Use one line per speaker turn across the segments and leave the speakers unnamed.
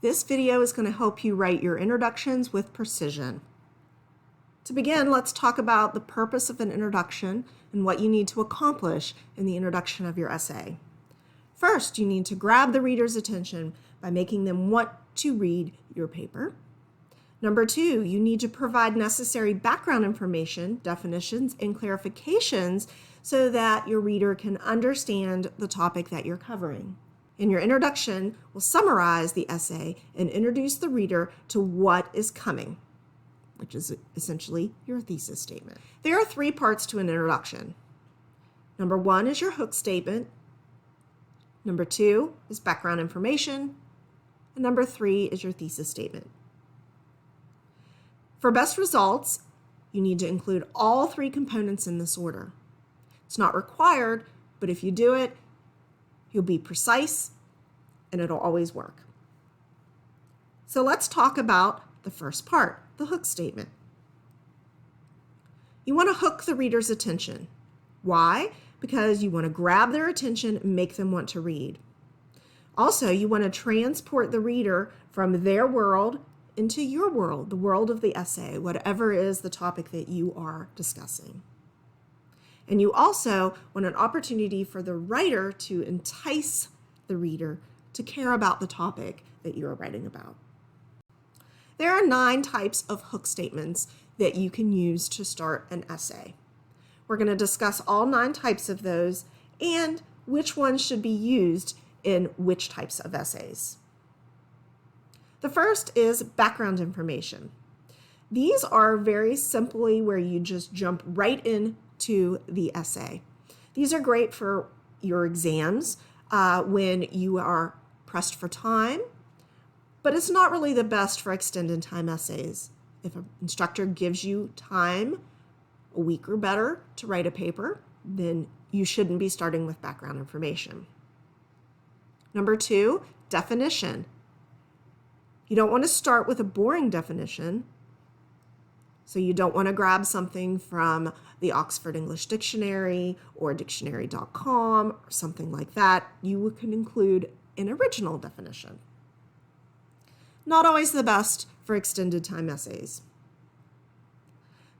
This video is going to help you write your introductions with precision. To begin, let's talk about the purpose of an introduction and what you need to accomplish in the introduction of your essay. First, you need to grab the reader's attention by making them want to read your paper. Number two, you need to provide necessary background information, definitions, and clarifications so that your reader can understand the topic that you're covering. In your introduction, we'll summarize the essay and introduce the reader to what is coming, which is essentially your thesis statement. There are three parts to an introduction. Number one is your hook statement. Number two is background information. And number three is your thesis statement. For best results, you need to include all three components in this order. It's not required, but if you do it, you'll be precise and it'll always work. So let's talk about the first part, the hook statement. You want to hook the reader's attention. Why? Because you want to grab their attention and make them want to read. Also, you want to transport the reader from their world into your world, the world of the essay, whatever is the topic that you are discussing. And you also want an opportunity for the writer to entice the reader to care about the topic that you are writing about. There are 9 types of hook statements that you can use to start an essay. We're going to discuss all 9 types of those and which ones should be used in which types of essays. The first is background information. These are very simply where you just jump right into the essay. These are great for your exams when you are pressed for time, but it's not really the best for extended time essays. If an instructor gives you time, a week or better, to write a paper, then you shouldn't be starting with background information. Number 2, definition. You don't want to start with a boring definition. So you don't want to grab something from the Oxford English Dictionary or dictionary.com or something like that. You can include an original definition. Not always the best for extended time essays.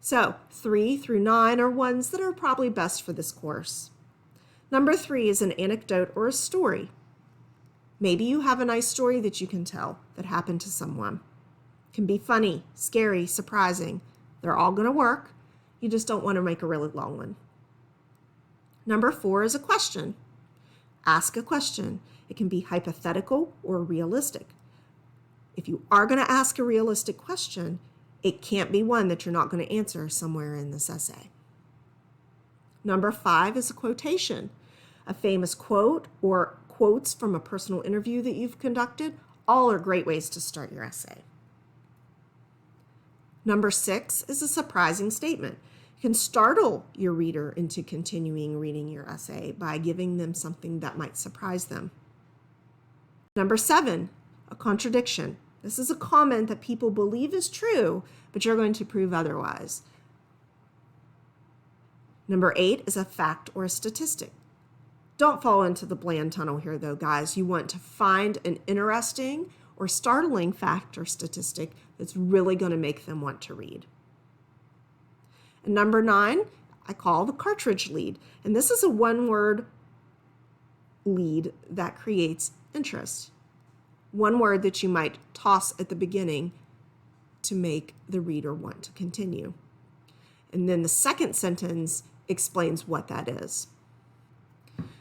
So 3 through 9 are ones that are probably best for this course. Number 3 is an anecdote or a story. Maybe you have a nice story that you can tell that happened to someone. It can be funny, scary, surprising. They're all going to work. You just don't want to make a really long one. Number 4 is a question. Ask a question. It can be hypothetical or realistic. If you are going to ask a realistic question, it can't be one that you're not going to answer somewhere in this essay. Number 5 is a quotation. A famous quote or quotes from a personal interview that you've conducted, all are great ways to start your essay. Number 6 is a surprising statement. You can startle your reader into continuing reading your essay by giving them something that might surprise them. Number 7, a contradiction. This is a comment that people believe is true, but you're going to prove otherwise. Number 8 is a fact or a statistic. Don't fall into the bland tunnel here though, guys. You want to find an interesting or startling fact or statistic that's really going to make them want to read. And number 9, I call the cartridge lead. And this is a one-word lead that creates interest. One word that you might toss at the beginning to make the reader want to continue. And then the second sentence explains what that is.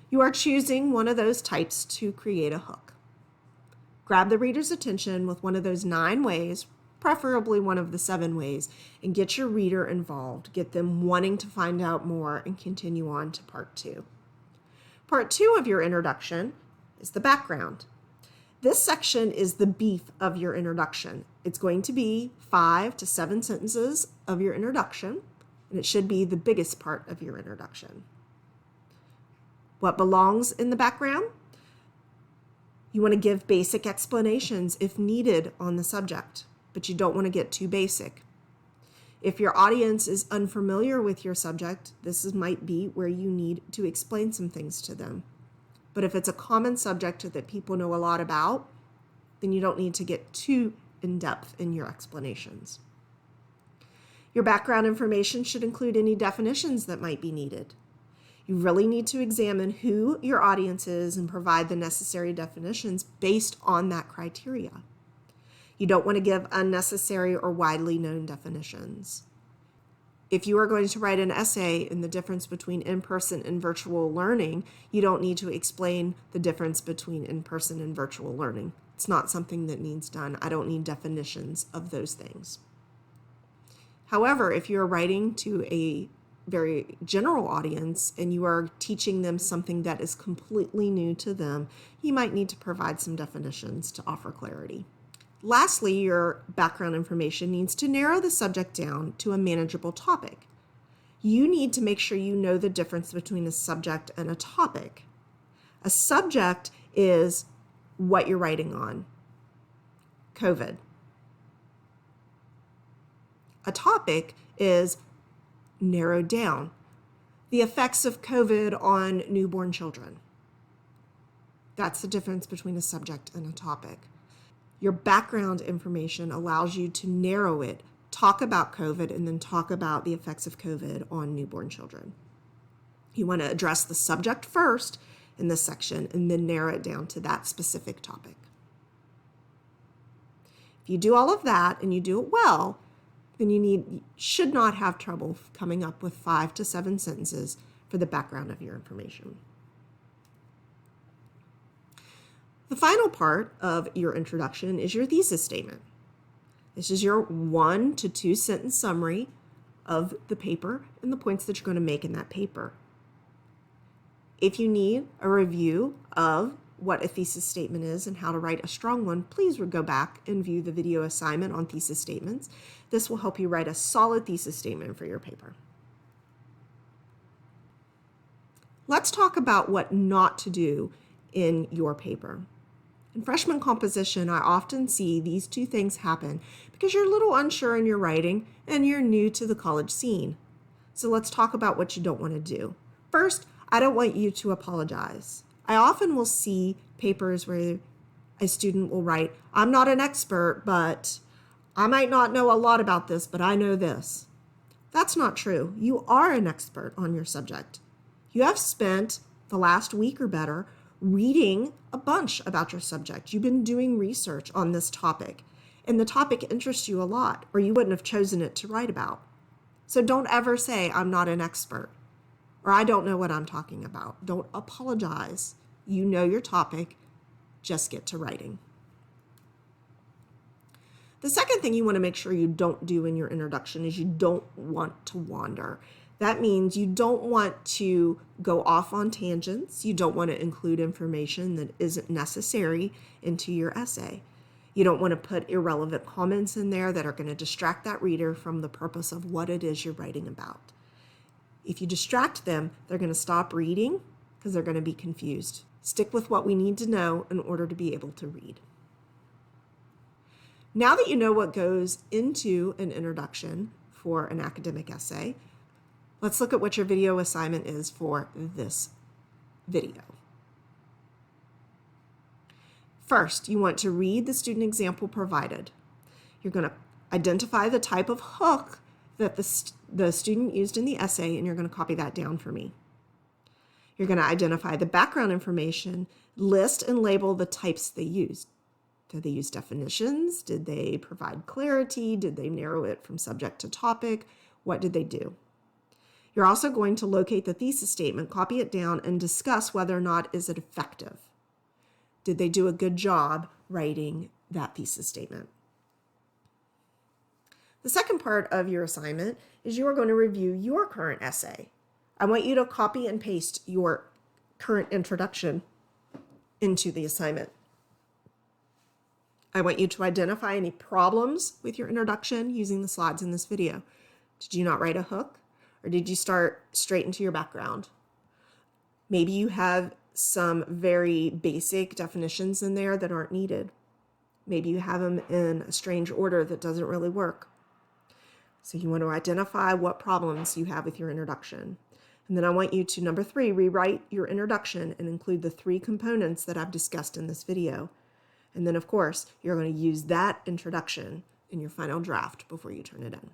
You are choosing one of those types to create a hook. Grab the reader's attention with one of those 9 ways, preferably one of the 7 ways, and get your reader involved. Get them wanting to find out more and continue on to part 2. Part 2 of your introduction is the background. This section is the beef of your introduction. It's going to be 5 to 7 sentences of your introduction, and it should be the biggest part of your introduction. What belongs in the background? You want to give basic explanations if needed on the subject, but you don't want to get too basic. If your audience is unfamiliar with your subject, this might be where you need to explain some things to them. But if it's a common subject that people know a lot about, then you don't need to get too in-depth in your explanations. Your background information should include any definitions that might be needed. You really need to examine who your audience is and provide the necessary definitions based on that criteria. You don't want to give unnecessary or widely known definitions. If you are going to write an essay in the difference between in-person and virtual learning, you don't need to explain the difference between in-person and virtual learning. It's not something that needs done. I don't need definitions of those things. However, if you're writing to a very general audience and you are teaching them something that is completely new to them, you might need to provide some definitions to offer clarity. Lastly, your background information needs to narrow the subject down to a manageable topic. You need to make sure you know the difference between a subject and a topic. A subject is what you're writing on. COVID. A topic is narrowed down. The effects of COVID on newborn children. That's the difference between a subject and a topic. Your background information allows you to narrow it, talk about COVID, and then talk about the effects of COVID on newborn children. You want to address the subject first in this section and then narrow it down to that specific topic. If you do all of that and you do it well, then you should not have trouble coming up with 5 to 7 sentences for the background of your information. The final part of your introduction is your thesis statement. This is your 1 to 2 sentence summary of the paper and the points that you're going to make in that paper. If you need a review of what a thesis statement is and how to write a strong one, please go back and view the video assignment on thesis statements. This will help you write a solid thesis statement for your paper. Let's talk about what not to do in your paper. In freshman composition, I often see these 2 things happen because you're a little unsure in your writing and you're new to the college scene. So let's talk about what you don't want to do. First, I don't want you to apologize. I often will see papers where a student will write, I'm not an expert, but I might not know a lot about this, but I know this. That's not true. You are an expert on your subject. You have spent the last week or better reading a bunch about your subject. You've been doing research on this topic, and the topic interests you a lot, or you wouldn't have chosen it to write about. So don't ever say, I'm not an expert, or I don't know what I'm talking about. Don't apologize. You know your topic. Just get to writing. The second thing you want to make sure you don't do in your introduction is you don't want to wander. That means you don't want to go off on tangents. You don't want to include information that isn't necessary into your essay. You don't want to put irrelevant comments in there that are going to distract that reader from the purpose of what it is you're writing about. If you distract them, they're going to stop reading because they're going to be confused. Stick with what we need to know in order to be able to read. Now that you know what goes into an introduction for an academic essay, let's look at what your video assignment is for this video. First, you want to read the student example provided. You're going to identify the type of hook that the student used in the essay, and you're going to copy that down for me. You're going to identify the background information, list and label the types they used. Did they use definitions? Did they provide clarity? Did they narrow it from subject to topic? What did they do? You're also going to locate the thesis statement, copy it down, and discuss whether or not is it effective. Did they do a good job writing that thesis statement? The second part of your assignment is you are going to review your current essay. I want you to copy and paste your current introduction into the assignment. I want you to identify any problems with your introduction using the slides in this video. Did you not write a hook? Or did you start straight into your background? Maybe you have some very basic definitions in there that aren't needed. Maybe you have them in a strange order that doesn't really work. So you want to identify what problems you have with your introduction. And then I want you to, number 3, rewrite your introduction and include the 3 components that I've discussed in this video. And then, of course, you're going to use that introduction in your final draft before you turn it in.